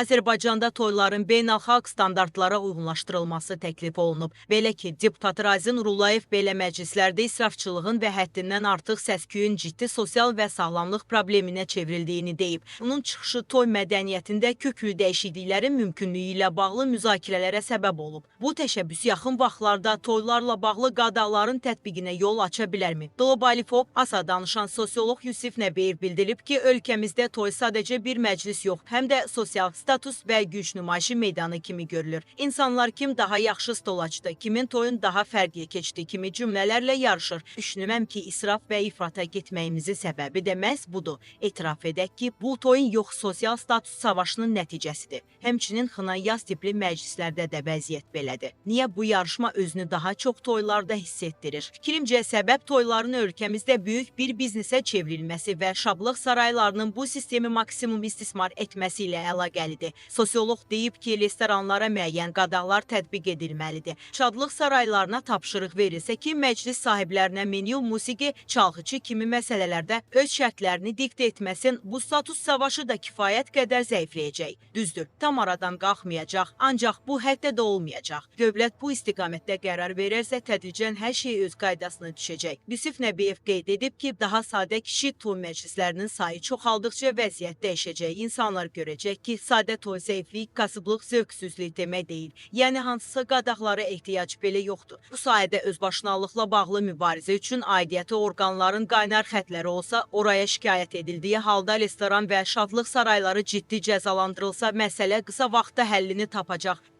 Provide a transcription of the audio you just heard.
Azərbaycanda toyların beynəlxalq standartlara uyğunlaşdırılması təklif olunub. Belə ki, deputat Razi Nurulayev belə məclislərdə israfçılığın və həddindən artıq səs-küyün ciddi sosial və sağlamlıq probleminə çevrildiyini deyib. Bunun çıxışı toy mədəniyyətində köklü dəyişikliklərin mümkünlüyü ilə bağlı müzakirələrə səbəb olub. Bu təşəbbüs yaxın vaxtlarda toylarla bağlı qadağaların tətbiqinə yol aça bilərmi? Globalifob ASA danışan sosioloq Yusif Nəbiyev bildirib ki, ölkəmizdə toy sadəcə bir məclis yox, həm də sosial status və güc nümayişi meydanı kimi görülür. İnsanlar kim daha yaxşı stol açdı, kimin toyun daha fərqli keçdi kimi cümlələrlə yarışır. Düşünürəm ki, israf və ifrata getməyimizin səbəbi də məhz budur. Etiraf edək ki, bu toyun yox sosial status savaşının nəticəsidir. Həmçinin xına-yaz tipli məclislərdə də vəziyyət belədir. Niyə bu yarışma özünü daha çox toylarda hiss etdirir? Fikrimcə səbəb toyların ölkəmizdə böyük bir biznesə çevrilməsi və şablıq saraylarının bu sistemi maksimum istismar etməsi ilə əlaqəlidir. Sosioloq deyib ki, restoranlara müəyyən qadağalar tətbiq edilməlidir. Şadlıq saraylarına tapşırıq verilsə ki, məclis sahiblərinə menyu, musiqi, çalğıçı kimi məsələlərdə öz şərtlərini diktə etməsin, bu status savaşı da kifayət qədər zəifləyəcək. Düzdür, tam aradan qalxmayacaq, ancaq bu həddə də olmayacaq. Dövlət bu istiqamətdə qərar verərsə, tədricən hər şey öz qaydasına düşəcək. Yusif Nəbiyev qeyd edib ki, daha sadə kiçik toy məclislərinin sayı çoxaldıqca vəziyyət dəyişəcək. İnsanlar görəcək ki, sadə toy zəiflik, kasıblıq, zövqsüzlük demək deyil. Yəni, hansısa qadağalara ehtiyac belə yoxdur. Bu sayədə özbaşınalıqla bağlı mübarizə üçün aidiyyəti orqanların qaynar xətləri olsa, oraya şikayət edildiyi halda restoran və şadlıq sarayları ciddi cəzalandırılsa, məsələ qısa vaxtda həllini tapacaq.